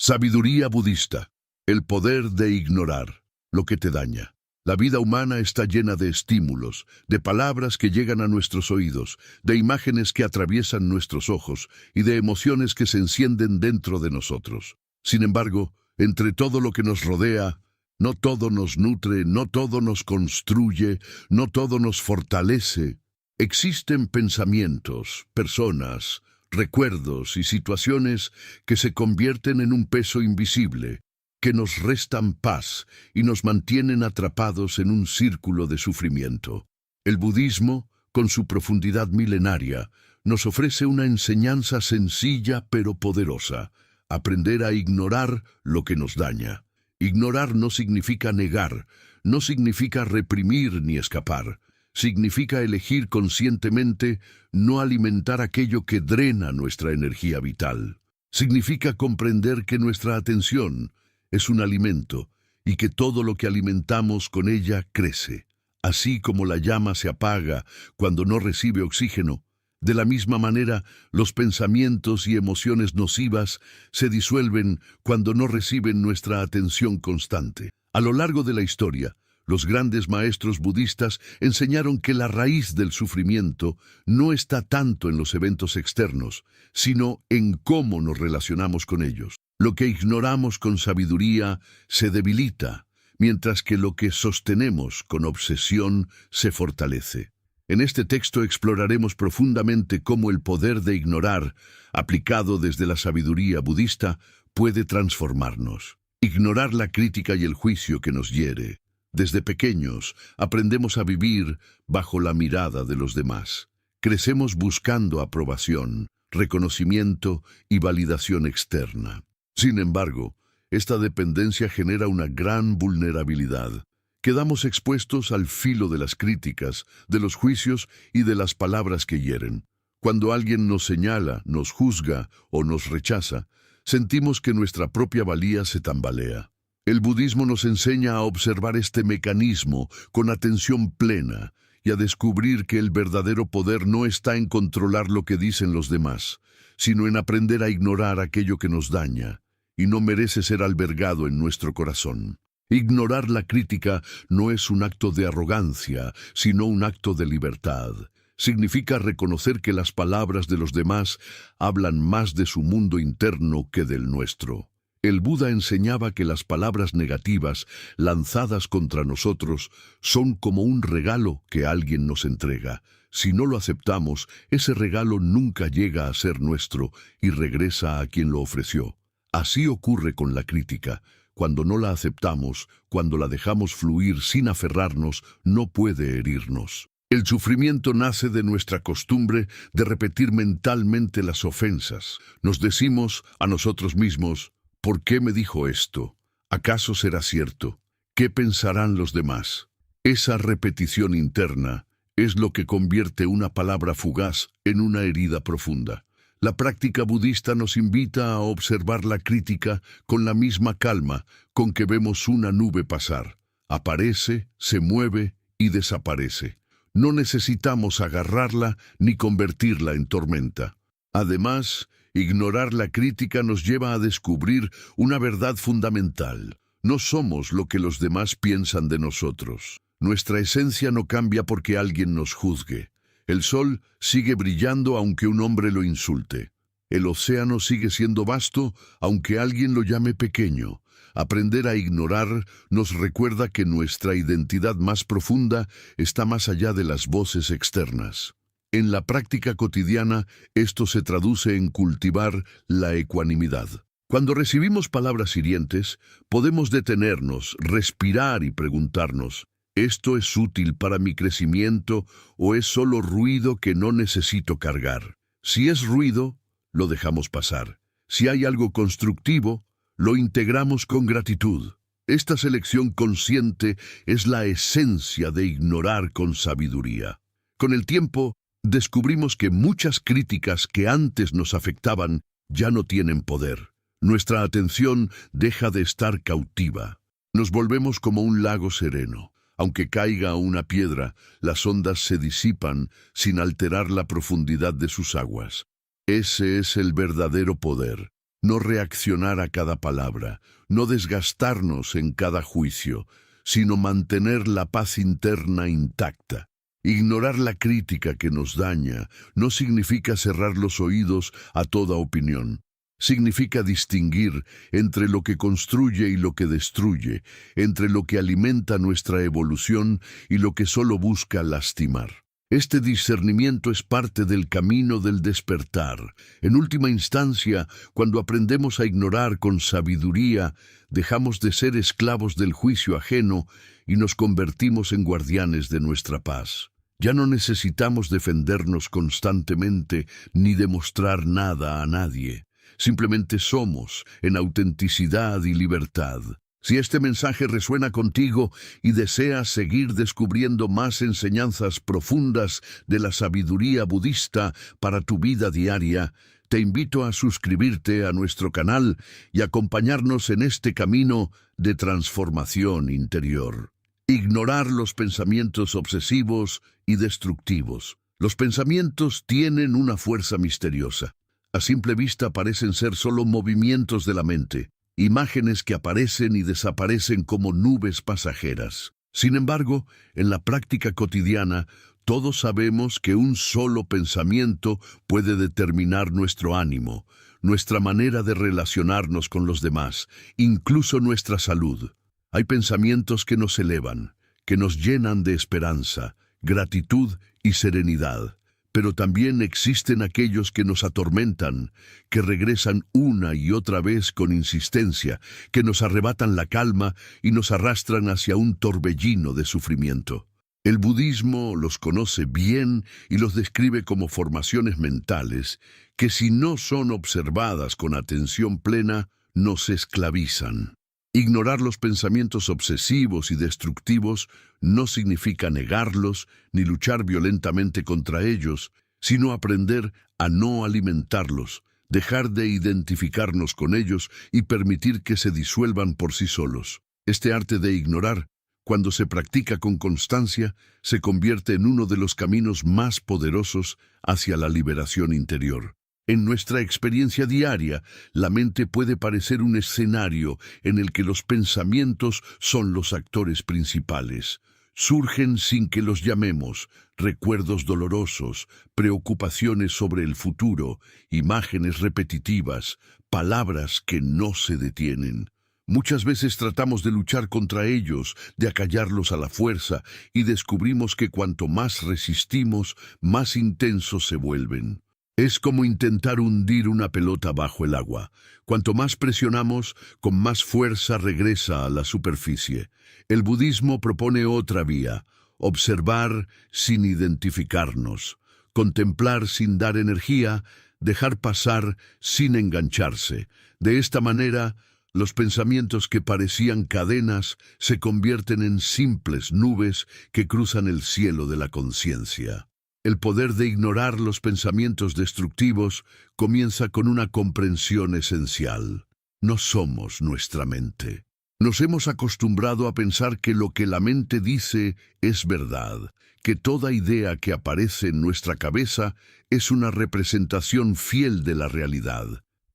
Sabiduría budista. El poder de ignorar lo que te daña. La vida humana está llena de estímulos, de palabras que llegan a nuestros oídos, de imágenes que atraviesan nuestros ojos y de emociones que se encienden dentro de nosotros. Sin embargo, entre todo lo que nos rodea, no todo nos nutre, no todo nos construye, no todo nos fortalece. Existen pensamientos, personas, recuerdos y situaciones que se convierten en un peso invisible, que nos restan paz y nos mantienen atrapados en un círculo de sufrimiento. El budismo, con su profundidad milenaria, nos ofrece una enseñanza sencilla pero poderosa: aprender a ignorar lo que nos daña. Ignorar no significa negar, no significa reprimir ni escapar. Significa elegir conscientemente no alimentar aquello que drena nuestra energía vital. Significa comprender que nuestra atención es un alimento y que todo lo que alimentamos con ella crece. Así como la llama se apaga cuando no recibe oxígeno, de la misma manera los pensamientos y emociones nocivas se disuelven cuando no reciben nuestra atención constante. A lo largo de la historia, los grandes maestros budistas enseñaron que la raíz del sufrimiento no está tanto en los eventos externos, sino en cómo nos relacionamos con ellos. Lo que ignoramos con sabiduría se debilita, mientras que lo que sostenemos con obsesión se fortalece. En este texto exploraremos profundamente cómo el poder de ignorar, aplicado desde la sabiduría budista, puede transformarnos. Ignorar la crítica y el juicio que nos hiere. Desde pequeños aprendemos a vivir bajo la mirada de los demás. Crecemos buscando aprobación, reconocimiento y validación externa. Sin embargo, esta dependencia genera una gran vulnerabilidad. Quedamos expuestos al filo de las críticas, de los juicios y de las palabras que hieren. Cuando alguien nos señala, nos juzga o nos rechaza, sentimos que nuestra propia valía se tambalea. El budismo nos enseña a observar este mecanismo con atención plena y a descubrir que el verdadero poder no está en controlar lo que dicen los demás, sino en aprender a ignorar aquello que nos daña y no merece ser albergado en nuestro corazón. Ignorar la crítica no es un acto de arrogancia, sino un acto de libertad. Significa reconocer que las palabras de los demás hablan más de su mundo interno que del nuestro. El Buda enseñaba que las palabras negativas lanzadas contra nosotros son como un regalo que alguien nos entrega. Si no lo aceptamos, ese regalo nunca llega a ser nuestro y regresa a quien lo ofreció. Así ocurre con la crítica. Cuando no la aceptamos, cuando la dejamos fluir sin aferrarnos, no puede herirnos. El sufrimiento nace de nuestra costumbre de repetir mentalmente las ofensas. Nos decimos a nosotros mismos: ¿por qué me dijo esto? ¿Acaso será cierto? ¿Qué pensarán los demás? Esa repetición interna es lo que convierte una palabra fugaz en una herida profunda. La práctica budista nos invita a observar la crítica con la misma calma con que vemos una nube pasar. Aparece, se mueve y desaparece. No necesitamos agarrarla ni convertirla en tormenta. Además, ignorar la crítica nos lleva a descubrir una verdad fundamental. No somos lo que los demás piensan de nosotros. Nuestra esencia no cambia porque alguien nos juzgue. El sol sigue brillando aunque un hombre lo insulte. El océano sigue siendo vasto aunque alguien lo llame pequeño. Aprender a ignorar nos recuerda que nuestra identidad más profunda está más allá de las voces externas. En la práctica cotidiana, esto se traduce en cultivar la ecuanimidad. Cuando recibimos palabras hirientes, podemos detenernos, respirar y preguntarnos: ¿esto es útil para mi crecimiento o es solo ruido que no necesito cargar? Si es ruido, lo dejamos pasar. Si hay algo constructivo, lo integramos con gratitud. Esta selección consciente es la esencia de ignorar con sabiduría. Con el tiempo, descubrimos que muchas críticas que antes nos afectaban ya no tienen poder. Nuestra atención deja de estar cautiva. Nos volvemos como un lago sereno. Aunque caiga una piedra, las ondas se disipan sin alterar la profundidad de sus aguas. Ese es el verdadero poder. no reaccionar a cada palabra, no desgastarnos en cada juicio, sino mantener la paz interna intacta. Ignorar la crítica que nos daña no significa cerrar los oídos a toda opinión. Significa distinguir entre lo que construye y lo que destruye, entre lo que alimenta nuestra evolución y lo que solo busca lastimar. Este discernimiento es parte del camino del despertar. En última instancia, cuando aprendemos a ignorar con sabiduría, dejamos de ser esclavos del juicio ajeno y nos convertimos en guardianes de nuestra paz. Ya no necesitamos defendernos constantemente ni demostrar nada a nadie. Simplemente somos en autenticidad y libertad. Si este mensaje resuena contigo y deseas seguir descubriendo más enseñanzas profundas de la sabiduría budista para tu vida diaria, te invito a suscribirte a nuestro canal y acompañarnos en este camino de transformación interior. Ignorar los pensamientos obsesivos y destructivos. Los pensamientos tienen una fuerza misteriosa. A simple vista parecen ser solo movimientos de la mente, imágenes que aparecen y desaparecen como nubes pasajeras. Sin embargo, en la práctica cotidiana, todos sabemos que un solo pensamiento puede determinar nuestro ánimo, nuestra manera de relacionarnos con los demás, incluso nuestra salud. Hay pensamientos que nos elevan, que nos llenan de esperanza, gratitud y serenidad. Pero también existen aquellos que nos atormentan, que regresan una y otra vez con insistencia, que nos arrebatan la calma y nos arrastran hacia un torbellino de sufrimiento. El budismo los conoce bien y los describe como formaciones mentales que, si no son observadas con atención plena, nos esclavizan. Ignorar los pensamientos obsesivos y destructivos no significa negarlos ni luchar violentamente contra ellos, sino aprender a no alimentarlos, dejar de identificarnos con ellos y permitir que se disuelvan por sí solos. Este arte de ignorar, cuando se practica con constancia, se convierte en uno de los caminos más poderosos hacia la liberación interior. En nuestra experiencia diaria, la mente puede parecer un escenario en el que los pensamientos son los actores principales. Surgen sin que los llamemos, recuerdos dolorosos, preocupaciones sobre el futuro, imágenes repetitivas, palabras que no se detienen. Muchas veces tratamos de luchar contra ellos, de acallarlos a la fuerza, y descubrimos que cuanto más resistimos, más intensos se vuelven. Es como intentar hundir una pelota bajo el agua. Cuanto más presionamos, con más fuerza regresa a la superficie. El budismo propone otra vía: observar sin identificarnos, contemplar sin dar energía, dejar pasar sin engancharse. De esta manera, los pensamientos que parecían cadenas se convierten en simples nubes que cruzan el cielo de la conciencia. El poder de ignorar los pensamientos destructivos comienza con una comprensión esencial. No somos nuestra mente. Nos hemos acostumbrado a pensar que lo que la mente dice es verdad, que toda idea que aparece en nuestra cabeza es una representación fiel de la realidad.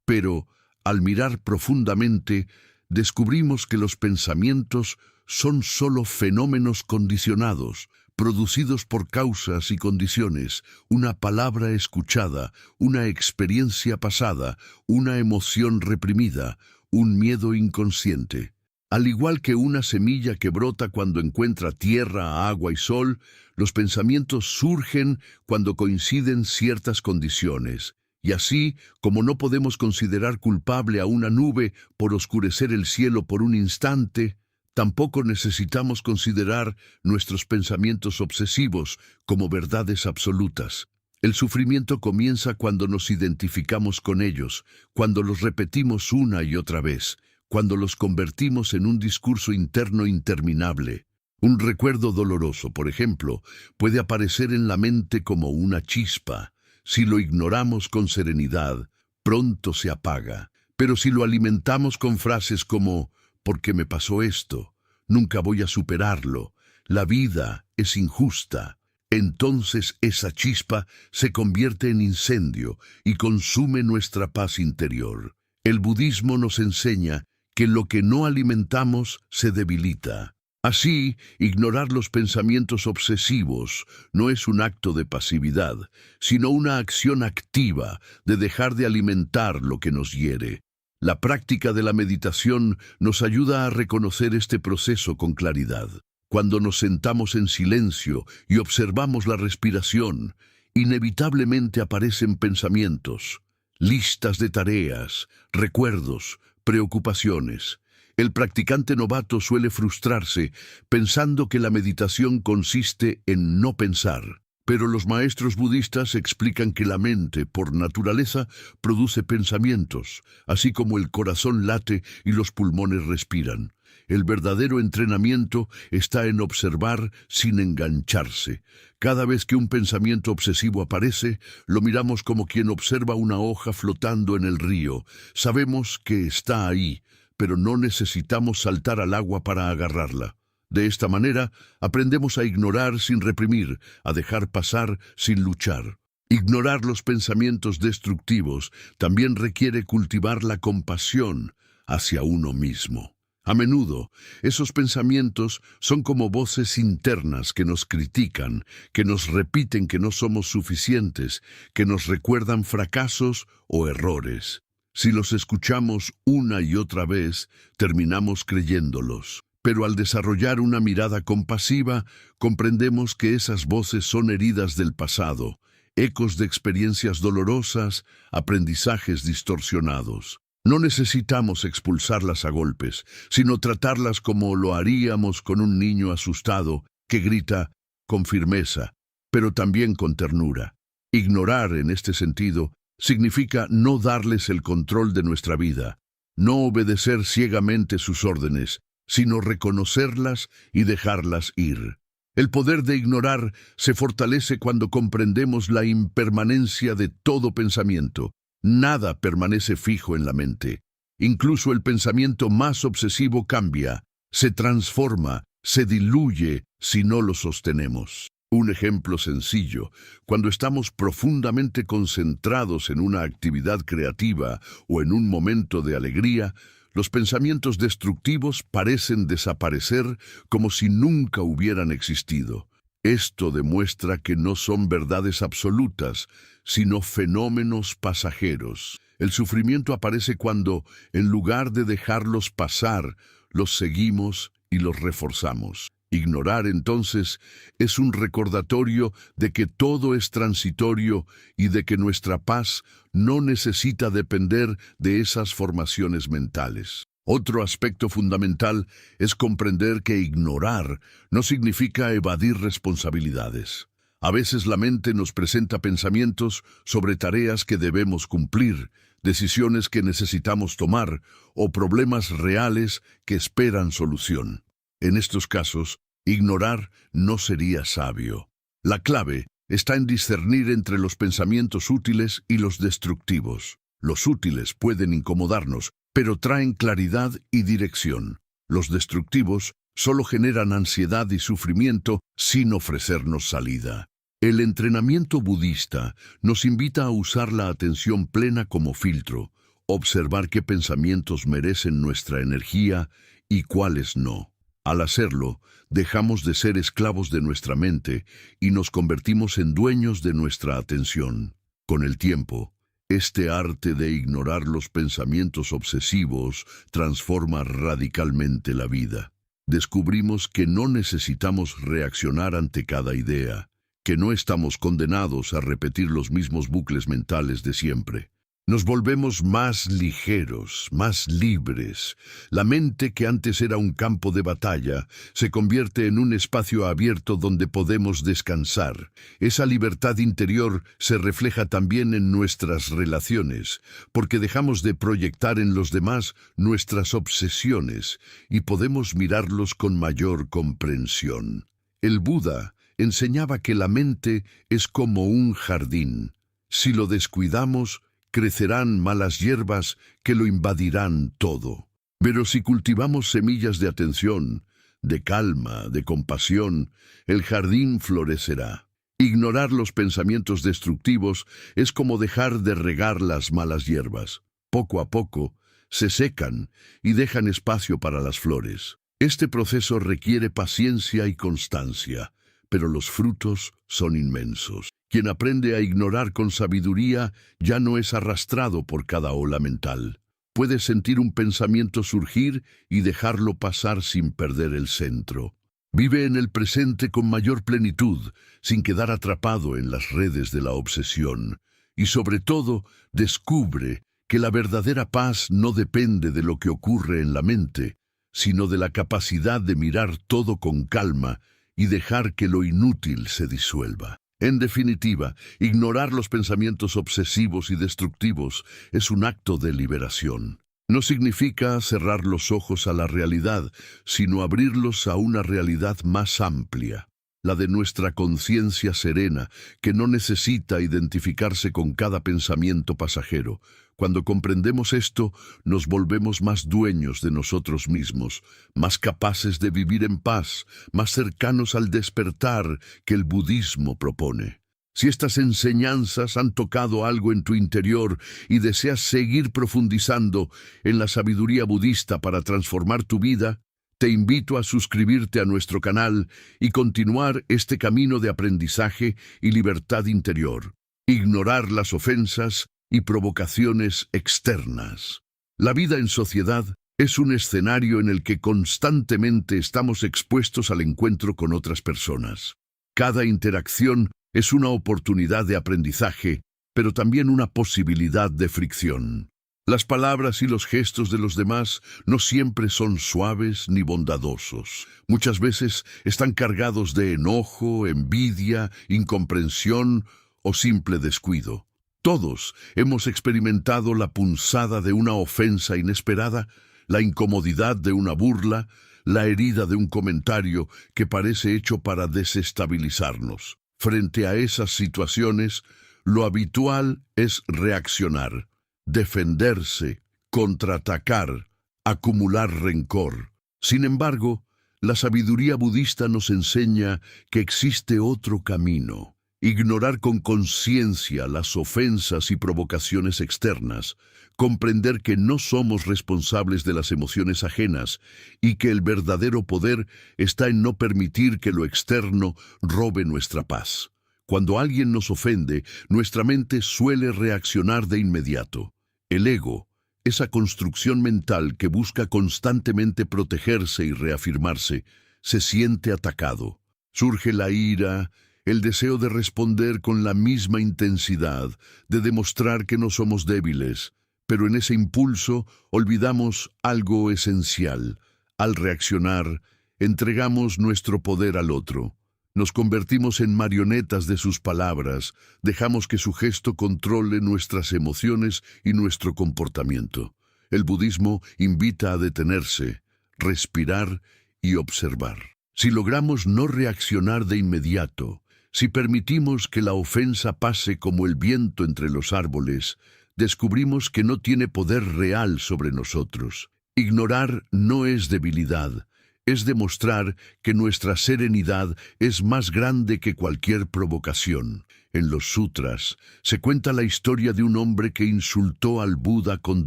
Pero, al mirar profundamente, descubrimos que los pensamientos son solo fenómenos condicionados, producidos por causas y condiciones, una palabra escuchada, una experiencia pasada, una emoción reprimida, un miedo inconsciente. Al igual que una semilla que brota cuando encuentra tierra, agua y sol, los pensamientos surgen cuando coinciden ciertas condiciones. Y así, como no podemos considerar culpable a una nube por oscurecer el cielo por un instante, tampoco necesitamos considerar nuestros pensamientos obsesivos como verdades absolutas. El sufrimiento comienza cuando nos identificamos con ellos, cuando los repetimos una y otra vez, cuando los convertimos en un discurso interno interminable. Un recuerdo doloroso, por ejemplo, puede aparecer en la mente como una chispa. Si lo ignoramos con serenidad, pronto se apaga. Pero si lo alimentamos con frases como «¿Por qué me pasó esto? Nunca voy a superarlo. La vida es injusta», entonces esa chispa se convierte en incendio y consume nuestra paz interior. El budismo nos enseña que lo que no alimentamos se debilita. Así, ignorar los pensamientos obsesivos no es un acto de pasividad, sino una acción activa de dejar de alimentar lo que nos hiere. La práctica de la meditación nos ayuda a reconocer este proceso con claridad. Cuando nos sentamos en silencio y observamos la respiración, inevitablemente aparecen pensamientos, listas de tareas, recuerdos, preocupaciones. El practicante novato suele frustrarse pensando que la meditación consiste en no pensar. Pero los maestros budistas explican que la mente, por naturaleza, produce pensamientos, así como el corazón late y los pulmones respiran. El verdadero entrenamiento está en observar sin engancharse. Cada vez que un pensamiento obsesivo aparece, lo miramos como quien observa una hoja flotando en el río. Sabemos que está ahí, pero no necesitamos saltar al agua para agarrarla. De esta manera, aprendemos a ignorar sin reprimir, a dejar pasar sin luchar. Ignorar los pensamientos destructivos también requiere cultivar la compasión hacia uno mismo. A menudo, esos pensamientos son como voces internas que nos critican, que nos repiten que no somos suficientes, que nos recuerdan fracasos o errores. Si los escuchamos una y otra vez, terminamos creyéndolos. Pero al desarrollar una mirada compasiva, comprendemos que esas voces son heridas del pasado, ecos de experiencias dolorosas, aprendizajes distorsionados. No necesitamos expulsarlas a golpes, sino tratarlas como lo haríamos con un niño asustado que grita con firmeza, pero también con ternura. Ignorar, en este sentido, significa no darles el control de nuestra vida, no obedecer ciegamente sus órdenes, sino reconocerlas y dejarlas ir. El poder de ignorar se fortalece cuando comprendemos la impermanencia de todo pensamiento. Nada permanece fijo en la mente. Incluso el pensamiento más obsesivo cambia, se transforma, se diluye si no lo sostenemos. Un ejemplo sencillo: cuando estamos profundamente concentrados en una actividad creativa o en un momento de alegría, los pensamientos destructivos parecen desaparecer como si nunca hubieran existido. Esto demuestra que no son verdades absolutas, sino fenómenos pasajeros. El sufrimiento aparece cuando, en lugar de dejarlos pasar, los seguimos y los reforzamos. Ignorar, entonces, es un recordatorio de que todo es transitorio y de que nuestra paz no necesita depender de esas formaciones mentales. Otro aspecto fundamental es comprender que ignorar no significa evadir responsabilidades. A veces la mente nos presenta pensamientos sobre tareas que debemos cumplir, decisiones que necesitamos tomar o problemas reales que esperan solución. En estos casos, ignorar no sería sabio. La clave está en discernir entre los pensamientos útiles y los destructivos. Los útiles pueden incomodarnos, pero traen claridad y dirección. Los destructivos solo generan ansiedad y sufrimiento sin ofrecernos salida. El entrenamiento budista nos invita a usar la atención plena como filtro, observar qué pensamientos merecen nuestra energía y cuáles no. Al hacerlo, dejamos de ser esclavos de nuestra mente y nos convertimos en dueños de nuestra atención. Con el tiempo, este arte de ignorar los pensamientos obsesivos transforma radicalmente la vida. Descubrimos que no necesitamos reaccionar ante cada idea, que no estamos condenados a repetir los mismos bucles mentales de siempre. Nos volvemos más ligeros, más libres. La mente, que antes era un campo de batalla, se convierte en un espacio abierto donde podemos descansar. Esa libertad interior se refleja también en nuestras relaciones, porque dejamos de proyectar en los demás nuestras obsesiones y podemos mirarlos con mayor comprensión. El Buda enseñaba que la mente es como un jardín. Si lo descuidamos, crecerán malas hierbas que lo invadirán todo. Pero si cultivamos semillas de atención, de calma, de compasión, el jardín florecerá. Ignorar los pensamientos destructivos es como dejar de regar las malas hierbas. Poco a poco, se secan y dejan espacio para las flores. Este proceso requiere paciencia y constancia, pero los frutos son inmensos. Quien aprende a ignorar con sabiduría ya no es arrastrado por cada ola mental. Puede sentir un pensamiento surgir y dejarlo pasar sin perder el centro. Vive en el presente con mayor plenitud, sin quedar atrapado en las redes de la obsesión. Y sobre todo, descubre que la verdadera paz no depende de lo que ocurre en la mente, sino de la capacidad de mirar todo con calma y dejar que lo inútil se disuelva. En definitiva, ignorar los pensamientos obsesivos y destructivos es un acto de liberación. No significa cerrar los ojos a la realidad, sino abrirlos a una realidad más amplia, la de nuestra conciencia serena, que no necesita identificarse con cada pensamiento pasajero. Cuando comprendemos esto, nos volvemos más dueños de nosotros mismos, más capaces de vivir en paz, más cercanos al despertar que el budismo propone. Si estas enseñanzas han tocado algo en tu interior y deseas seguir profundizando en la sabiduría budista para transformar tu vida, te invito a suscribirte a nuestro canal y continuar este camino de aprendizaje y libertad interior. Ignorar las ofensas y provocaciones externas. La vida en sociedad es un escenario en el que constantemente estamos expuestos al encuentro con otras personas. Cada interacción es una oportunidad de aprendizaje, pero también una posibilidad de fricción. Las palabras y los gestos de los demás no siempre son suaves ni bondadosos. Muchas veces están cargados de enojo, envidia, incomprensión o simple descuido. Todos hemos experimentado la punzada de una ofensa inesperada, la incomodidad de una burla, la herida de un comentario que parece hecho para desestabilizarnos. Frente a esas situaciones, lo habitual es reaccionar, defenderse, contraatacar, acumular rencor. Sin embargo, la sabiduría budista nos enseña que existe otro camino. Ignorar con conciencia las ofensas y provocaciones externas, comprender que no somos responsables de las emociones ajenas y que el verdadero poder está en no permitir que lo externo robe nuestra paz. Cuando alguien nos ofende, nuestra mente suele reaccionar de inmediato. El ego, esa construcción mental que busca constantemente protegerse y reafirmarse, se siente atacado. Surge la ira, el deseo de responder con la misma intensidad, de demostrar que no somos débiles, pero en ese impulso olvidamos algo esencial. Al reaccionar, entregamos nuestro poder al otro. Nos convertimos en marionetas de sus palabras, dejamos que su gesto controle nuestras emociones y nuestro comportamiento. El budismo invita a detenerse, respirar y observar. Si logramos no reaccionar de inmediato, si permitimos que la ofensa pase como el viento entre los árboles, descubrimos que no tiene poder real sobre nosotros. Ignorar no es debilidad, es demostrar que nuestra serenidad es más grande que cualquier provocación. En los sutras se cuenta la historia de un hombre que insultó al Buda con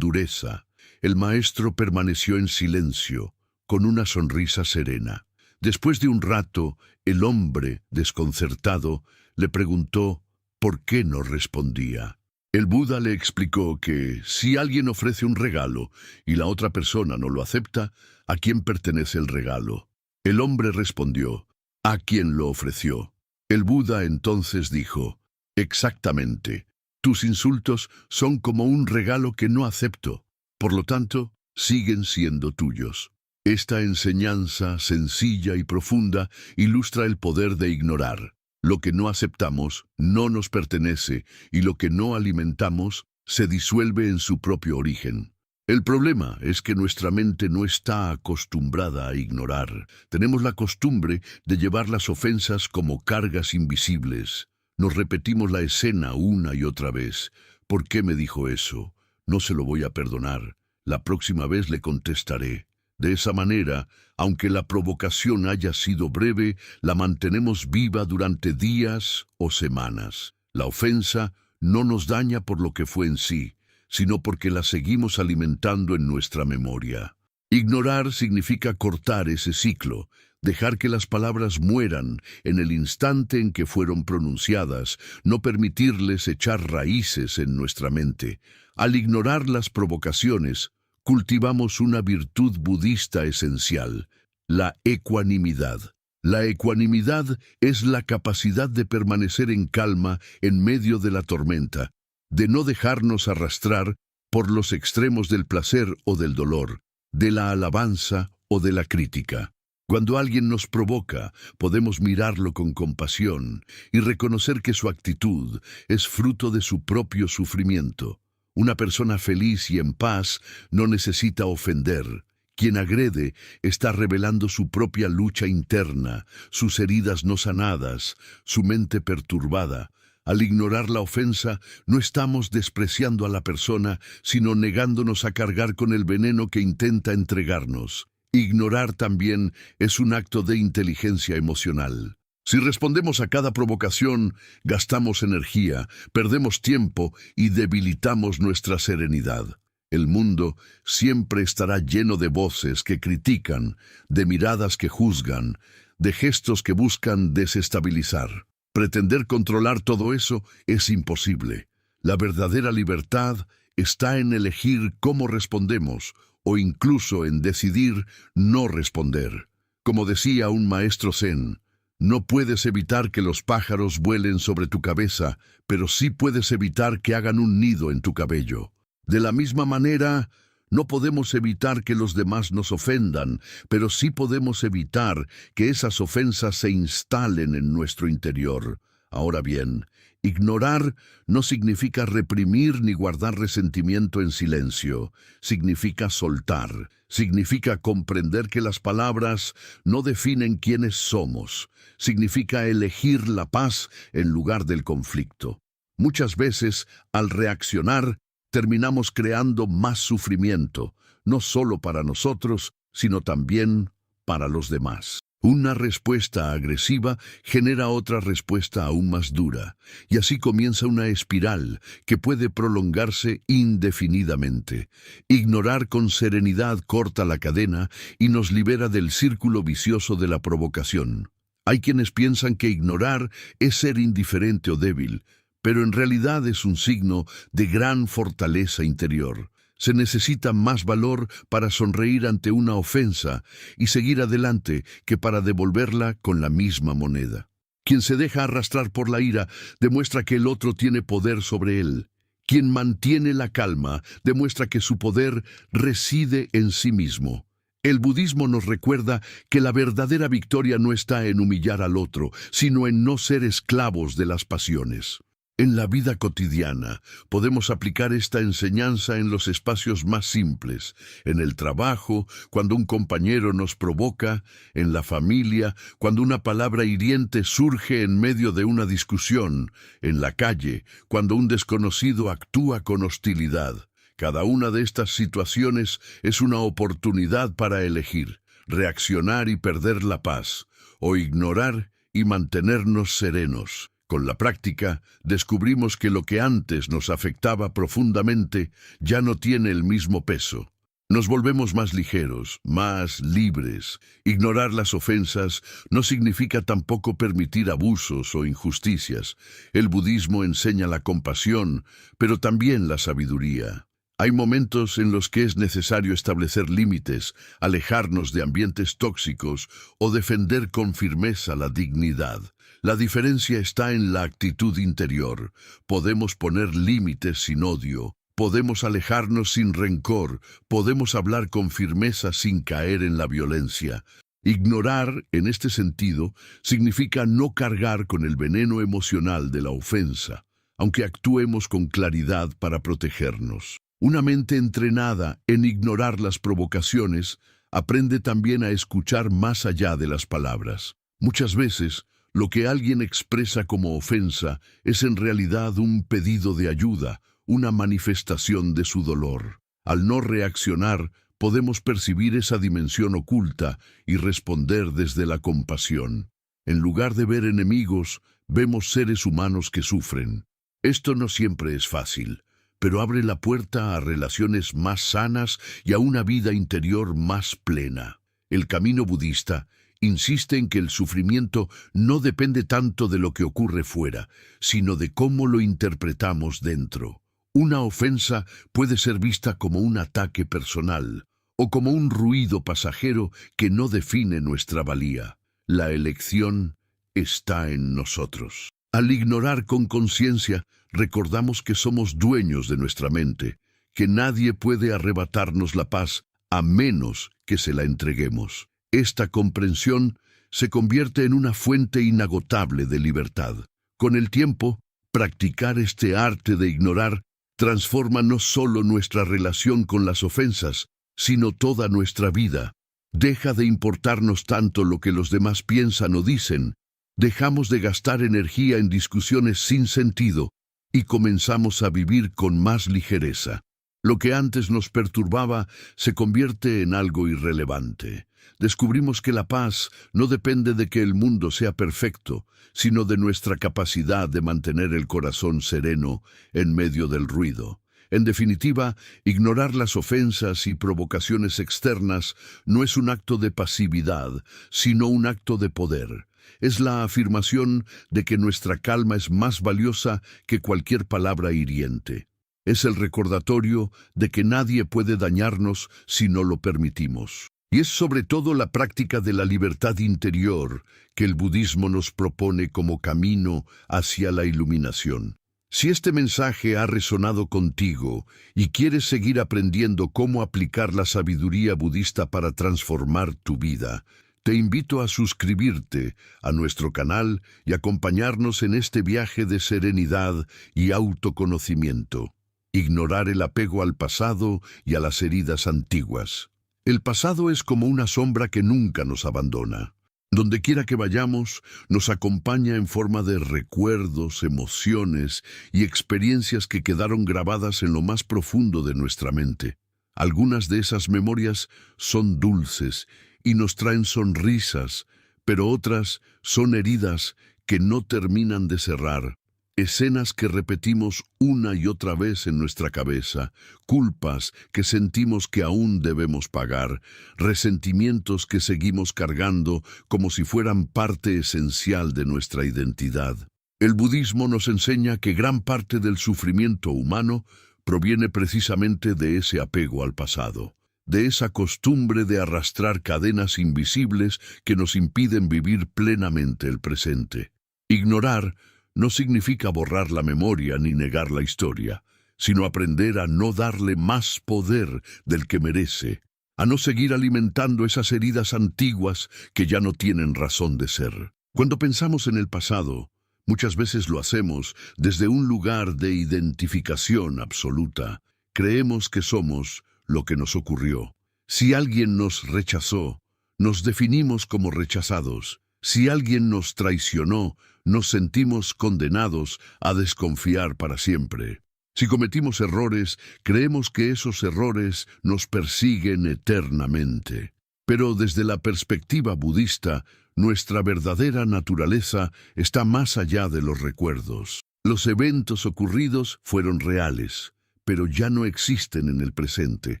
dureza. El maestro permaneció en silencio, con una sonrisa serena. Después de un rato, el hombre, desconcertado, le preguntó por qué no respondía. El Buda le explicó que si alguien ofrece un regalo y la otra persona no lo acepta, ¿a quién pertenece el regalo? El hombre respondió, a quien lo ofreció. El Buda entonces dijo, exactamente, tus insultos son como un regalo que no acepto, por lo tanto, siguen siendo tuyos. Esta enseñanza sencilla y profunda ilustra el poder de ignorar. Lo que no aceptamos no nos pertenece y lo que no alimentamos se disuelve en su propio origen. El problema es que nuestra mente no está acostumbrada a ignorar. Tenemos la costumbre de llevar las ofensas como cargas invisibles. Nos repetimos la escena una y otra vez. ¿Por qué me dijo eso? No se lo voy a perdonar. La próxima vez le contestaré. De esa manera, aunque la provocación haya sido breve, la mantenemos viva durante días o semanas. La ofensa no nos daña por lo que fue en sí, sino porque las seguimos alimentando en nuestra memoria. Ignorar significa cortar ese ciclo, dejar que las palabras mueran en el instante en que fueron pronunciadas, no permitirles echar raíces en nuestra mente. Al ignorar las provocaciones, cultivamos una virtud budista esencial, la ecuanimidad. La ecuanimidad es la capacidad de permanecer en calma en medio de la tormenta, de no dejarnos arrastrar por los extremos del placer o del dolor, de la alabanza o de la crítica. Cuando alguien nos provoca, podemos mirarlo con compasión y reconocer que su actitud es fruto de su propio sufrimiento. Una persona feliz y en paz no necesita ofender. Quien agrede está revelando su propia lucha interna, sus heridas no sanadas, su mente perturbada. Al ignorar la ofensa, no estamos despreciando a la persona, sino negándonos a cargar con el veneno que intenta entregarnos. Ignorar también es un acto de inteligencia emocional. Si respondemos a cada provocación, gastamos energía, perdemos tiempo y debilitamos nuestra serenidad. El mundo siempre estará lleno de voces que critican, de miradas que juzgan, de gestos que buscan desestabilizar. Pretender controlar todo eso es imposible. La verdadera libertad está en elegir cómo respondemos o incluso en decidir no responder. Como decía un maestro zen, no puedes evitar que los pájaros vuelen sobre tu cabeza, pero sí puedes evitar que hagan un nido en tu cabello. De la misma manera, no podemos evitar que los demás nos ofendan, pero sí podemos evitar que esas ofensas se instalen en nuestro interior. Ahora bien, ignorar no significa reprimir ni guardar resentimiento en silencio. Significa soltar. Significa comprender que las palabras no definen quiénes somos. Significa elegir la paz en lugar del conflicto. Muchas veces, al reaccionar, terminamos creando más sufrimiento, no solo para nosotros, sino también para los demás. Una respuesta agresiva genera otra respuesta aún más dura, y así comienza una espiral que puede prolongarse indefinidamente. Ignorar con serenidad corta la cadena y nos libera del círculo vicioso de la provocación. Hay quienes piensan que ignorar es ser indiferente o débil, pero en realidad es un signo de gran fortaleza interior. Se necesita más valor para sonreír ante una ofensa y seguir adelante que para devolverla con la misma moneda. Quien se deja arrastrar por la ira demuestra que el otro tiene poder sobre él. Quien mantiene la calma demuestra que su poder reside en sí mismo. El budismo nos recuerda que la verdadera victoria no está en humillar al otro, sino en no ser esclavos de las pasiones. En la vida cotidiana, podemos aplicar esta enseñanza en los espacios más simples, en el trabajo, cuando un compañero nos provoca, en la familia, cuando una palabra hiriente surge en medio de una discusión, en la calle, cuando un desconocido actúa con hostilidad. Cada una de estas situaciones es una oportunidad para elegir, reaccionar y perder la paz, o ignorar y mantenernos serenos. Con la práctica, descubrimos que lo que antes nos afectaba profundamente ya no tiene el mismo peso. Nos volvemos más ligeros, más libres. Ignorar las ofensas no significa tampoco permitir abusos o injusticias. El budismo enseña la compasión, pero también la sabiduría. Hay momentos en los que es necesario establecer límites, alejarnos de ambientes tóxicos o defender con firmeza la dignidad. La diferencia está en la actitud interior. Podemos poner límites sin odio, podemos alejarnos sin rencor, podemos hablar con firmeza sin caer en la violencia. Ignorar, en este sentido, significa no cargar con el veneno emocional de la ofensa, aunque actuemos con claridad para protegernos. Una mente entrenada en ignorar las provocaciones aprende también a escuchar más allá de las palabras. Muchas veces, lo que alguien expresa como ofensa es en realidad un pedido de ayuda, una manifestación de su dolor. Al no reaccionar, podemos percibir esa dimensión oculta y responder desde la compasión. En lugar de ver enemigos, vemos seres humanos que sufren. Esto no siempre es fácil, pero abre la puerta a relaciones más sanas y a una vida interior más plena. El camino budista insiste en que el sufrimiento no depende tanto de lo que ocurre fuera, sino de cómo lo interpretamos dentro. Una ofensa puede ser vista como un ataque personal o como un ruido pasajero que no define nuestra valía. La elección está en nosotros. Al ignorar con conciencia, recordamos que somos dueños de nuestra mente, que nadie puede arrebatarnos la paz a menos que se la entreguemos. Esta comprensión se convierte en una fuente inagotable de libertad. Con el tiempo, practicar este arte de ignorar transforma no solo nuestra relación con las ofensas, sino toda nuestra vida. Deja de importarnos tanto lo que los demás piensan o dicen. Dejamos de gastar energía en discusiones sin sentido y comenzamos a vivir con más ligereza. Lo que antes nos perturbaba se convierte en algo irrelevante. Descubrimos que la paz no depende de que el mundo sea perfecto, sino de nuestra capacidad de mantener el corazón sereno en medio del ruido. En definitiva, ignorar las ofensas y provocaciones externas no es un acto de pasividad, sino un acto de poder. Es la afirmación de que nuestra calma es más valiosa que cualquier palabra hiriente. Es el recordatorio de que nadie puede dañarnos si no lo permitimos. Y es sobre todo la práctica de la libertad interior que el budismo nos propone como camino hacia la iluminación. Si este mensaje ha resonado contigo y quieres seguir aprendiendo cómo aplicar la sabiduría budista para transformar tu vida, te invito a suscribirte a nuestro canal y acompañarnos en este viaje de serenidad y autoconocimiento. Ignorar el apego al pasado y a las heridas antiguas. El pasado es como una sombra que nunca nos abandona. Donde quiera que vayamos, nos acompaña en forma de recuerdos, emociones y experiencias que quedaron grabadas en lo más profundo de nuestra mente. Algunas de esas memorias son dulces y nos traen sonrisas, pero otras son heridas que no terminan de cerrar. Escenas que repetimos una y otra vez en nuestra cabeza, culpas que sentimos que aún debemos pagar, resentimientos que seguimos cargando como si fueran parte esencial de nuestra identidad. El budismo nos enseña que gran parte del sufrimiento humano proviene precisamente de ese apego al pasado, de esa costumbre de arrastrar cadenas invisibles que nos impiden vivir plenamente el presente. Ignorar no significa borrar la memoria ni negar la historia, sino aprender a no darle más poder del que merece, a no seguir alimentando esas heridas antiguas que ya no tienen razón de ser. Cuando pensamos en el pasado, muchas veces lo hacemos desde un lugar de identificación absoluta. Creemos que somos lo que nos ocurrió. Si alguien nos rechazó, nos definimos como rechazados. Si alguien nos traicionó, nos sentimos condenados a desconfiar para siempre. Si cometimos errores, creemos que esos errores nos persiguen eternamente. Pero desde la perspectiva budista, nuestra verdadera naturaleza está más allá de los recuerdos. Los eventos ocurridos fueron reales, pero ya no existen en el presente.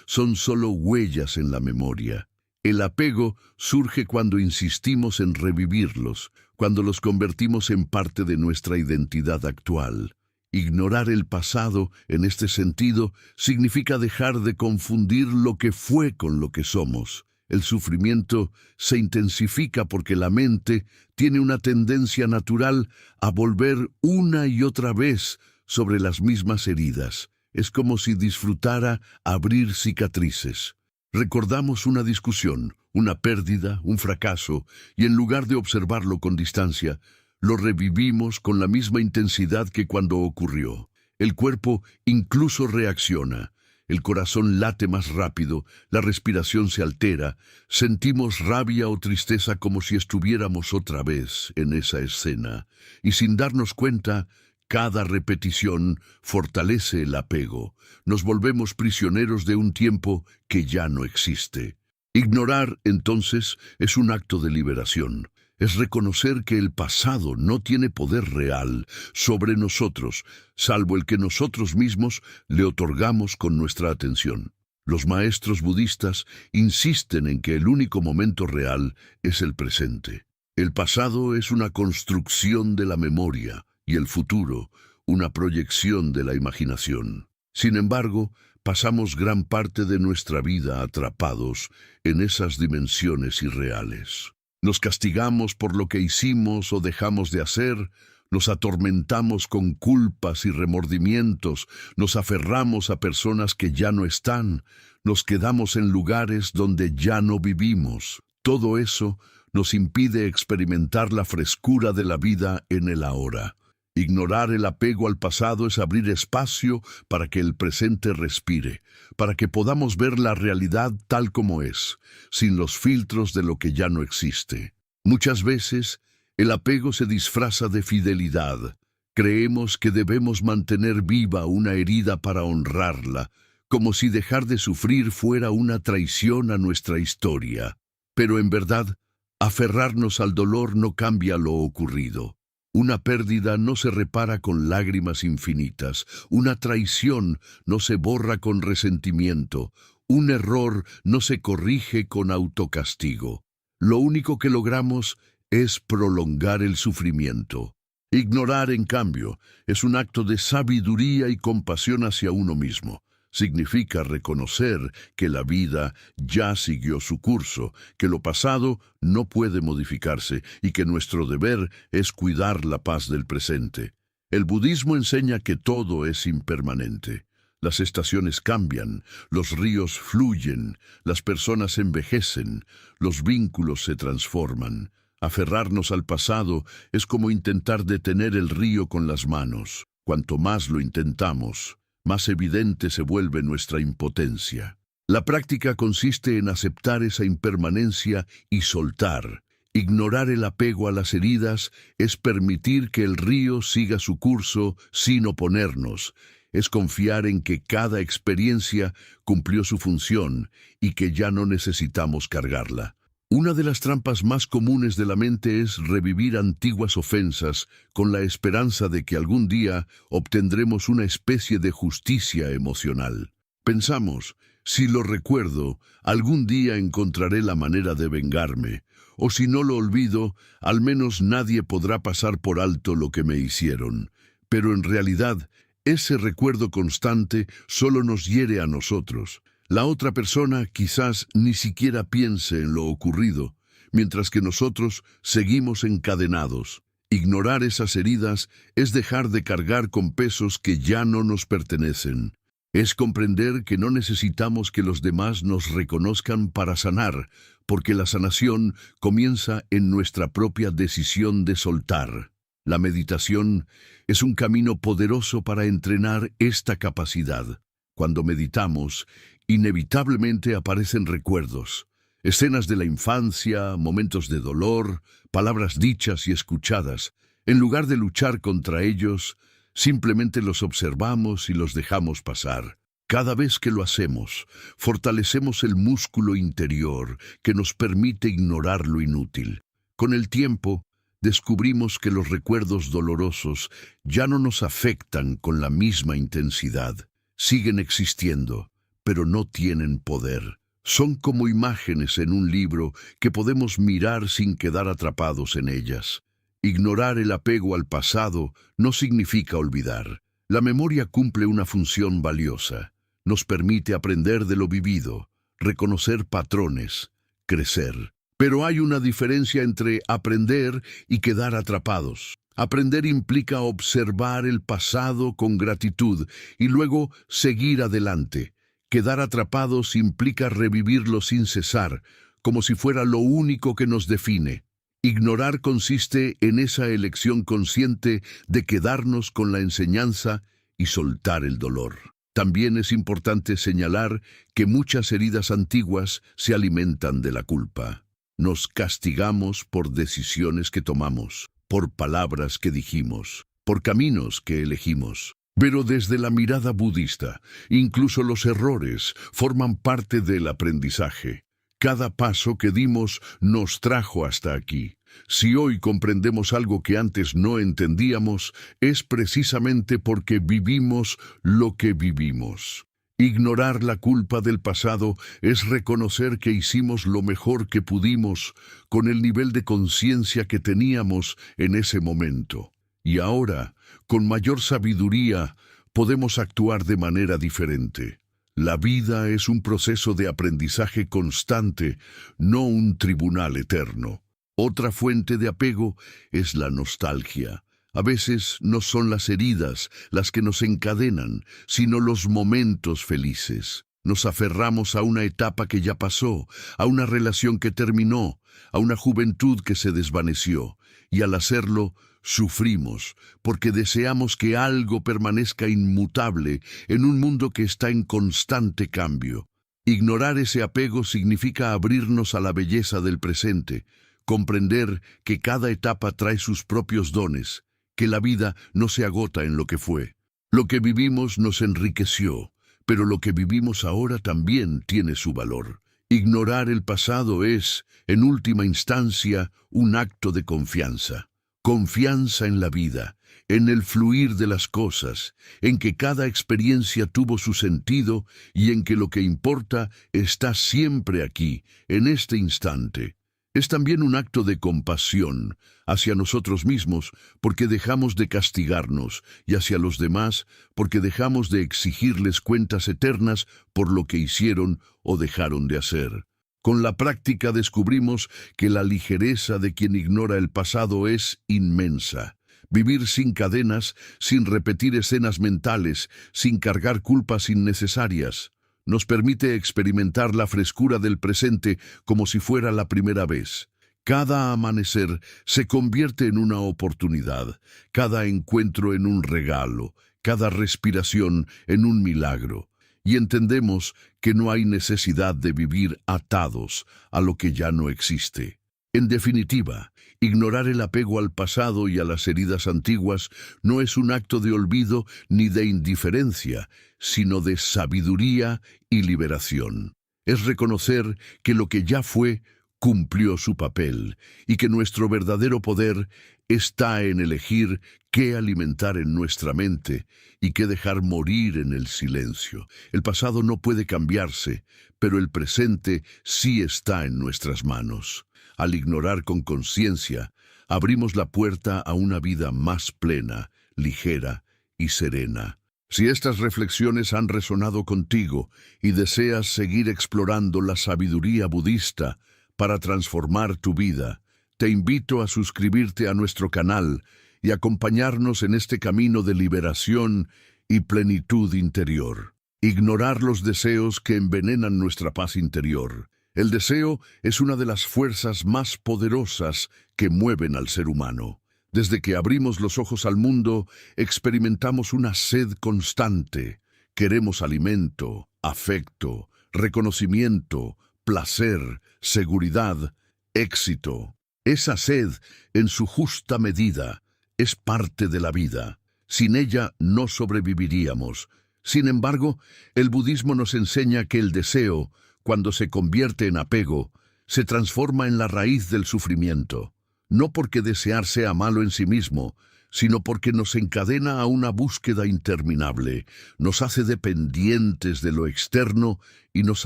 Son solo huellas en la memoria. El apego surge cuando insistimos en revivirlos, cuando los convertimos en parte de nuestra identidad actual. Ignorar el pasado, en este sentido, significa dejar de confundir lo que fue con lo que somos. El sufrimiento se intensifica porque la mente tiene una tendencia natural a volver una y otra vez sobre las mismas heridas. Es como si disfrutara abrir cicatrices. Recordamos una discusión, una pérdida, un fracaso, y en lugar de observarlo con distancia, lo revivimos con la misma intensidad que cuando ocurrió. El cuerpo incluso reacciona. El corazón late más rápido, la respiración se altera, sentimos rabia o tristeza como si estuviéramos otra vez en esa escena, y sin darnos cuenta, cada repetición fortalece el apego. Nos volvemos prisioneros de un tiempo que ya no existe. Ignorar, entonces, es un acto de liberación. es reconocer que el pasado no tiene poder real sobre nosotros, salvo el que nosotros mismos le otorgamos con nuestra atención. Los maestros budistas insisten en que el único momento real es el presente. El pasado es una construcción de la memoria y el futuro, una proyección de la imaginación. Sin embargo, pasamos gran parte de nuestra vida atrapados en esas dimensiones irreales. Nos castigamos por lo que hicimos o dejamos de hacer, nos atormentamos con culpas y remordimientos, nos aferramos a personas que ya no están, nos quedamos en lugares donde ya no vivimos. Todo eso nos impide experimentar la frescura de la vida en el ahora. Ignorar el apego al pasado es abrir espacio para que el presente respire, para que podamos ver la realidad tal como es, sin los filtros de lo que ya no existe. Muchas veces, el apego se disfraza de fidelidad. Creemos que debemos mantener viva una herida para honrarla, como si dejar de sufrir fuera una traición a nuestra historia. Pero en verdad, aferrarnos al dolor no cambia lo ocurrido. Una pérdida no se repara con lágrimas infinitas, una traición no se borra con resentimiento, un error no se corrige con autocastigo. Lo único que logramos es prolongar el sufrimiento. Ignorar, en cambio, es un acto de sabiduría y compasión hacia uno mismo. Significa reconocer que la vida ya siguió su curso, que lo pasado no puede modificarse y que nuestro deber es cuidar la paz del presente. El budismo enseña que todo es impermanente. Las estaciones cambian, los ríos fluyen, las personas envejecen, los vínculos se transforman. Aferrarnos al pasado es como intentar detener el río con las manos. Cuanto más lo intentamos, más evidente se vuelve nuestra impotencia. La práctica consiste en aceptar esa impermanencia y soltar. Ignorar el apego a las heridas es permitir que el río siga su curso sin oponernos. Es confiar en que cada experiencia cumplió su función y que ya no necesitamos cargarla. Una de las trampas más comunes de la mente es revivir antiguas ofensas con la esperanza de que algún día obtendremos una especie de justicia emocional. Pensamos, si lo recuerdo, algún día encontraré la manera de vengarme, o si no lo olvido, al menos nadie podrá pasar por alto lo que me hicieron. Pero en realidad, ese recuerdo constante solo nos hiere a nosotros. La otra persona quizás ni siquiera piense en lo ocurrido, mientras que nosotros seguimos encadenados. Ignorar esas heridas es dejar de cargar con pesos que ya no nos pertenecen. Es comprender que no necesitamos que los demás nos reconozcan para sanar, porque la sanación comienza en nuestra propia decisión de soltar. La meditación es un camino poderoso para entrenar esta capacidad. Cuando meditamos, inevitablemente aparecen recuerdos, escenas de la infancia, momentos de dolor, palabras dichas y escuchadas. En lugar de luchar contra ellos, simplemente los observamos y los dejamos pasar. Cada vez que lo hacemos, fortalecemos el músculo interior que nos permite ignorar lo inútil. Con el tiempo, descubrimos que los recuerdos dolorosos ya no nos afectan con la misma intensidad. Siguen existiendo, pero no tienen poder. Son como imágenes en un libro que podemos mirar sin quedar atrapados en ellas. Ignorar el apego al pasado no significa olvidar. La memoria cumple una función valiosa. Nos permite aprender de lo vivido, reconocer patrones, crecer. Pero hay una diferencia entre aprender y quedar atrapados. Aprender implica observar el pasado con gratitud y luego seguir adelante. Quedar atrapados implica revivirlo sin cesar, como si fuera lo único que nos define. Ignorar consiste en esa elección consciente de quedarnos con la enseñanza y soltar el dolor. También es importante señalar que muchas heridas antiguas se alimentan de la culpa. Nos castigamos por decisiones que tomamos, por palabras que dijimos, por caminos que elegimos. Pero desde la mirada budista, incluso los errores forman parte del aprendizaje. Cada paso que dimos nos trajo hasta aquí. Si hoy comprendemos algo que antes no entendíamos, es precisamente porque vivimos lo que vivimos. Ignorar la culpa del pasado es reconocer que hicimos lo mejor que pudimos con el nivel de conciencia que teníamos en ese momento. Y ahora, con mayor sabiduría, podemos actuar de manera diferente. La vida es un proceso de aprendizaje constante, no un tribunal eterno. Otra fuente de apego es la nostalgia. A veces no son las heridas las que nos encadenan, sino los momentos felices. Nos aferramos a una etapa que ya pasó, a una relación que terminó, a una juventud que se desvaneció, y al hacerlo, sufrimos, porque deseamos que algo permanezca inmutable en un mundo que está en constante cambio. Ignorar ese apego significa abrirnos a la belleza del presente, comprender que cada etapa trae sus propios dones, que la vida no se agota en lo que fue. Lo que vivimos nos enriqueció, pero lo que vivimos ahora también tiene su valor. Ignorar el pasado es, en última instancia, un acto de confianza. Confianza en la vida, en el fluir de las cosas, en que cada experiencia tuvo su sentido y en que lo que importa está siempre aquí, en este instante. Es también un acto de compasión hacia nosotros mismos porque dejamos de castigarnos y hacia los demás porque dejamos de exigirles cuentas eternas por lo que hicieron o dejaron de hacer. Con la práctica descubrimos que la ligereza de quien ignora el pasado es inmensa. Vivir sin cadenas, sin repetir escenas mentales, sin cargar culpas innecesarias, nos permite experimentar la frescura del presente como si fuera la primera vez. Cada amanecer se convierte en una oportunidad, cada encuentro en un regalo, cada respiración en un milagro. Y entendemos que no hay necesidad de vivir atados a lo que ya no existe. En definitiva, ignorar el apego al pasado y a las heridas antiguas no es un acto de olvido ni de indiferencia, sino de sabiduría y liberación. Es reconocer que lo que ya fue cumplió su papel y que nuestro verdadero poder está en elegir qué alimentar en nuestra mente y qué dejar morir en el silencio. El pasado no puede cambiarse, pero el presente sí está en nuestras manos. Al ignorar con conciencia, abrimos la puerta a una vida más plena, ligera y serena. Si estas reflexiones han resonado contigo y deseas seguir explorando la sabiduría budista para transformar tu vida, te invito a suscribirte a nuestro canal y acompañarnos en este camino de liberación y plenitud interior. Ignorar los deseos que envenenan nuestra paz interior. El deseo es una de las fuerzas más poderosas que mueven al ser humano. Desde que abrimos los ojos al mundo, experimentamos una sed constante. Queremos alimento, afecto, reconocimiento, placer, seguridad, éxito. Esa sed, en su justa medida, es parte de la vida. Sin ella no sobreviviríamos. Sin embargo, el budismo nos enseña que el deseo, cuando se convierte en apego, se transforma en la raíz del sufrimiento. No porque desear sea malo en sí mismo, sino porque nos encadena a una búsqueda interminable, nos hace dependientes de lo externo y nos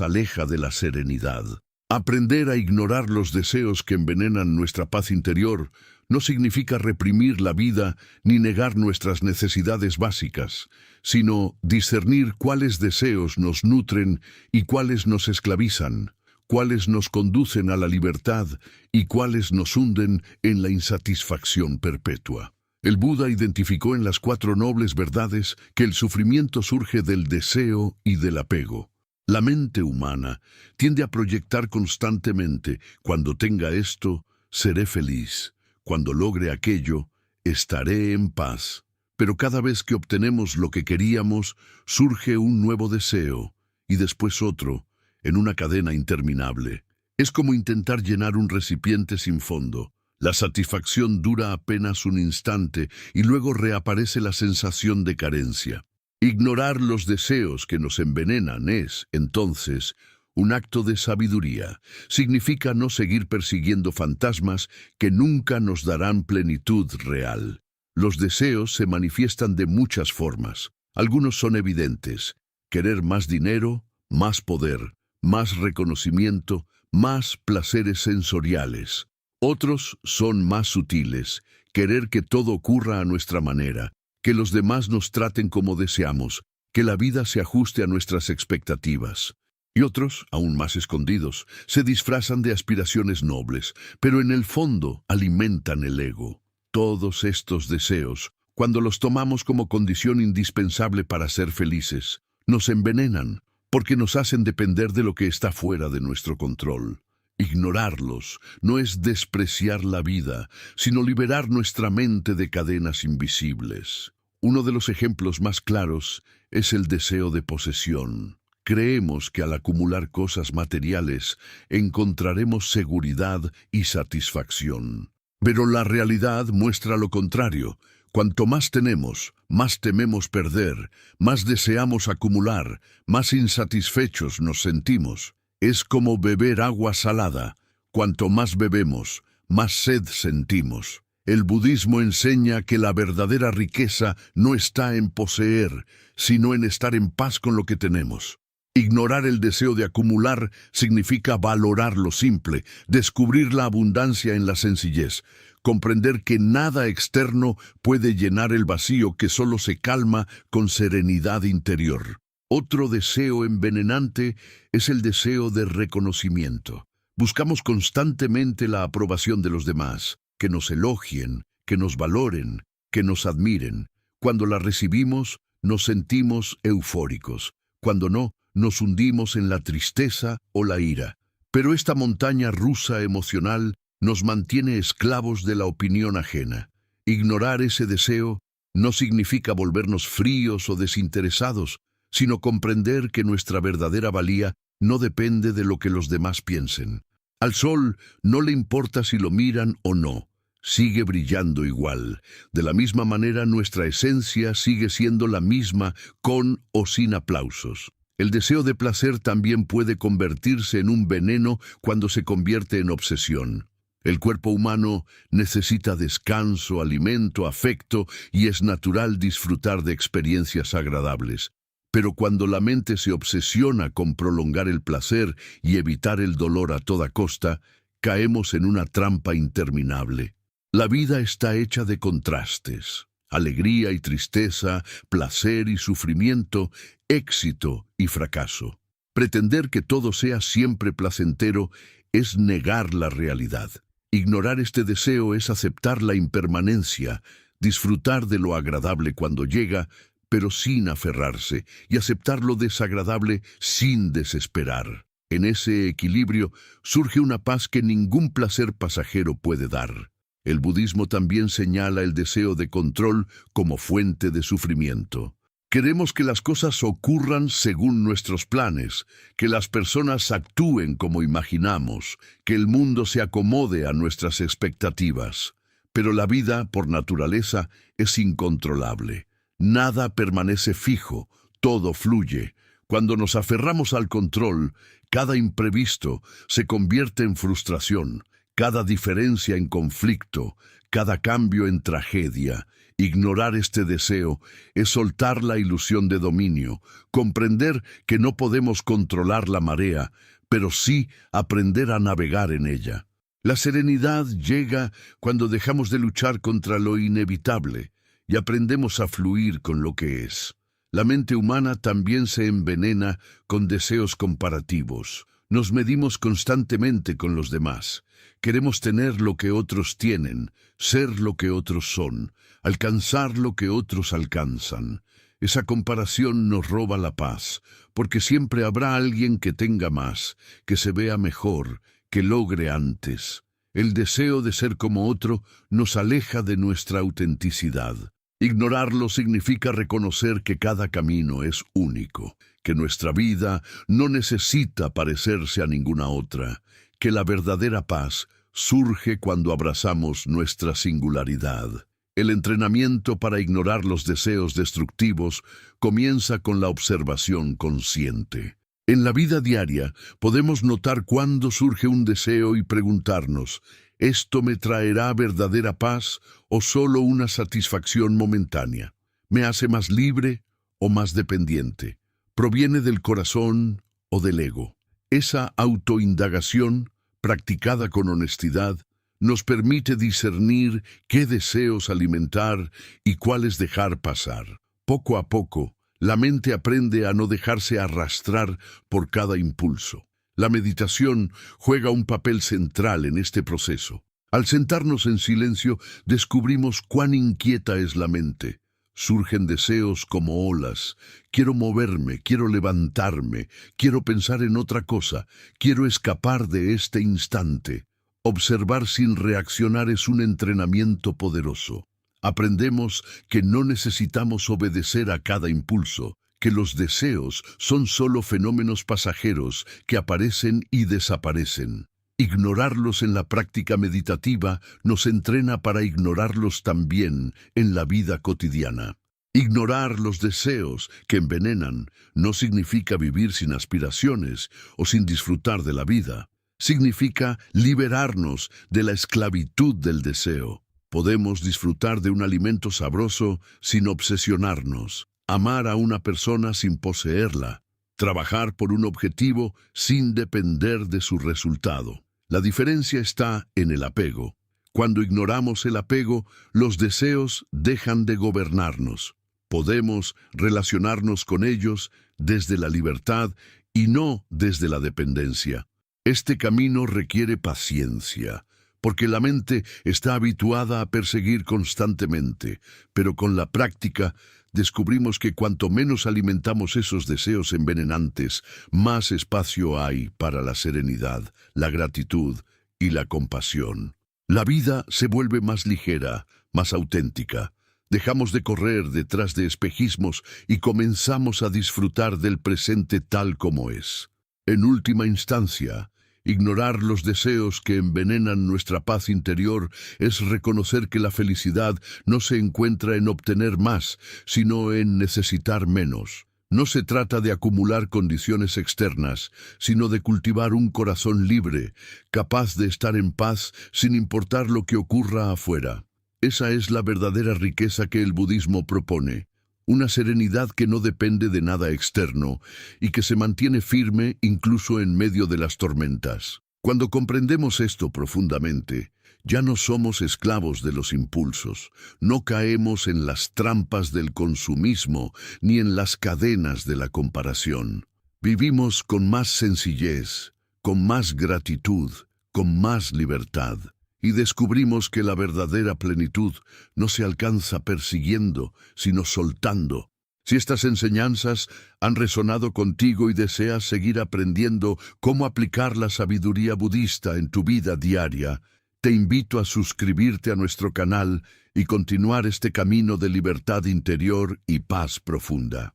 aleja de la serenidad. Aprender a ignorar los deseos que envenenan nuestra paz interior no significa reprimir la vida ni negar nuestras necesidades básicas, sino discernir cuáles deseos nos nutren y cuáles nos esclavizan, cuáles nos conducen a la libertad y cuáles nos hunden en la insatisfacción perpetua. El Buda identificó en las 4 nobles verdades que el sufrimiento surge del deseo y del apego. La mente humana tiende a proyectar constantemente: cuando tenga esto, seré feliz; cuando logre aquello, estaré en paz. Pero cada vez que obtenemos lo que queríamos, surge un nuevo deseo, y después otro, en una cadena interminable. Es como intentar llenar un recipiente sin fondo. La satisfacción dura apenas un instante y luego reaparece la sensación de carencia. Ignorar los deseos que nos envenenan es, entonces, un acto de sabiduría. Significa no seguir persiguiendo fantasmas que nunca nos darán plenitud real. Los deseos se manifiestan de muchas formas. Algunos son evidentes: querer más dinero, más poder, más reconocimiento, más placeres sensoriales. Otros son más sutiles: querer que todo ocurra a nuestra manera, que los demás nos traten como deseamos, que la vida se ajuste a nuestras expectativas. Y otros, aún más escondidos, se disfrazan de aspiraciones nobles, pero en el fondo alimentan el ego. Todos estos deseos, cuando los tomamos como condición indispensable para ser felices, nos envenenan, porque nos hacen depender de lo que está fuera de nuestro control. Ignorarlos no es despreciar la vida, sino liberar nuestra mente de cadenas invisibles. Uno de los ejemplos más claros es el deseo de posesión. Creemos que al acumular cosas materiales encontraremos seguridad y satisfacción. Pero la realidad muestra lo contrario. Cuanto más tenemos, más tememos perder, más deseamos acumular, más insatisfechos nos sentimos. Es como beber agua salada. Cuanto más bebemos, más sed sentimos. El budismo enseña que la verdadera riqueza no está en poseer, sino en estar en paz con lo que tenemos. Ignorar el deseo de acumular significa valorar lo simple, descubrir la abundancia en la sencillez, comprender que nada externo puede llenar el vacío que solo se calma con serenidad interior. Otro deseo envenenante es el deseo de reconocimiento. Buscamos constantemente la aprobación de los demás, que nos elogien, que nos valoren, que nos admiren. Cuando la recibimos, nos sentimos eufóricos. Cuando no, nos hundimos en la tristeza o la ira. Pero esta montaña rusa emocional nos mantiene esclavos de la opinión ajena. Ignorar ese deseo no significa volvernos fríos o desinteresados, sino comprender que nuestra verdadera valía no depende de lo que los demás piensen. Al sol no le importa si lo miran o no, sigue brillando igual. De la misma manera, nuestra esencia sigue siendo la misma con o sin aplausos. El deseo de placer también puede convertirse en un veneno cuando se convierte en obsesión. El cuerpo humano necesita descanso, alimento, afecto, y es natural disfrutar de experiencias agradables. Pero cuando la mente se obsesiona con prolongar el placer y evitar el dolor a toda costa, caemos en una trampa interminable. La vida está hecha de contrastes: alegría y tristeza, placer y sufrimiento, éxito y fracaso. Pretender que todo sea siempre placentero es negar la realidad. Ignorar este deseo es aceptar la impermanencia, disfrutar de lo agradable cuando llega, pero sin aferrarse, y aceptar lo desagradable sin desesperar. En ese equilibrio surge una paz que ningún placer pasajero puede dar. El budismo también señala el deseo de control como fuente de sufrimiento. Queremos que las cosas ocurran según nuestros planes, que las personas actúen como imaginamos, que el mundo se acomode a nuestras expectativas. Pero la vida, por naturaleza, es incontrolable. Nada permanece fijo, todo fluye. Cuando nos aferramos al control, cada imprevisto se convierte en frustración, cada diferencia en conflicto, cada cambio en tragedia. Ignorar este deseo es soltar la ilusión de dominio, comprender que no podemos controlar la marea, pero sí aprender a navegar en ella. La serenidad llega cuando dejamos de luchar contra lo inevitable y aprendemos a fluir con lo que es. La mente humana también se envenena con deseos comparativos. Nos medimos constantemente con los demás. Queremos tener lo que otros tienen, ser lo que otros son, alcanzar lo que otros alcanzan. Esa comparación nos roba la paz, porque siempre habrá alguien que tenga más, que se vea mejor, que logre antes. El deseo de ser como otro nos aleja de nuestra autenticidad. Ignorarlo significa reconocer que cada camino es único, que nuestra vida no necesita parecerse a ninguna otra, que la verdadera paz surge cuando abrazamos nuestra singularidad. El entrenamiento para ignorar los deseos destructivos comienza con la observación consciente. En la vida diaria podemos notar cuándo surge un deseo y preguntarnos, ¿esto me traerá verdadera paz o solo una satisfacción momentánea? ¿Me hace más libre o más dependiente? ¿Proviene del corazón o del ego? Esa autoindagación, practicada con honestidad, nos permite discernir qué deseos alimentar y cuáles dejar pasar. Poco a poco, la mente aprende a no dejarse arrastrar por cada impulso. La meditación juega un papel central en este proceso. Al sentarnos en silencio, descubrimos cuán inquieta es la mente. Surgen deseos como olas. Quiero moverme, quiero levantarme, quiero pensar en otra cosa, quiero escapar de este instante. Observar sin reaccionar es un entrenamiento poderoso. Aprendemos que no necesitamos obedecer a cada impulso, que los deseos son solo fenómenos pasajeros que aparecen y desaparecen. Ignorarlos en la práctica meditativa nos entrena para ignorarlos también en la vida cotidiana. Ignorar los deseos que envenenan no significa vivir sin aspiraciones o sin disfrutar de la vida. Significa liberarnos de la esclavitud del deseo. Podemos disfrutar de un alimento sabroso sin obsesionarnos, amar a una persona sin poseerla, trabajar por un objetivo sin depender de su resultado. La diferencia está en el apego. Cuando ignoramos el apego, los deseos dejan de gobernarnos. Podemos relacionarnos con ellos desde la libertad y no desde la dependencia. Este camino requiere paciencia, porque la mente está habituada a perseguir constantemente, pero con la práctica descubrimos que cuanto menos alimentamos esos deseos envenenantes, más espacio hay para la serenidad, la gratitud y la compasión. La vida se vuelve más ligera, más auténtica. Dejamos de correr detrás de espejismos y comenzamos a disfrutar del presente tal como es. En última instancia, ignorar los deseos que envenenan nuestra paz interior es reconocer que la felicidad no se encuentra en obtener más, sino en necesitar menos. No se trata de acumular condiciones externas, sino de cultivar un corazón libre, capaz de estar en paz sin importar lo que ocurra afuera. Esa es la verdadera riqueza que el budismo propone. Una serenidad que no depende de nada externo y que se mantiene firme incluso en medio de las tormentas. Cuando comprendemos esto profundamente, ya no somos esclavos de los impulsos, no caemos en las trampas del consumismo ni en las cadenas de la comparación. Vivimos con más sencillez, con más gratitud, con más libertad. Y descubrimos que la verdadera plenitud no se alcanza persiguiendo, sino soltando. Si estas enseñanzas han resonado contigo y deseas seguir aprendiendo cómo aplicar la sabiduría budista en tu vida diaria, te invito a suscribirte a nuestro canal y continuar este camino de libertad interior y paz profunda.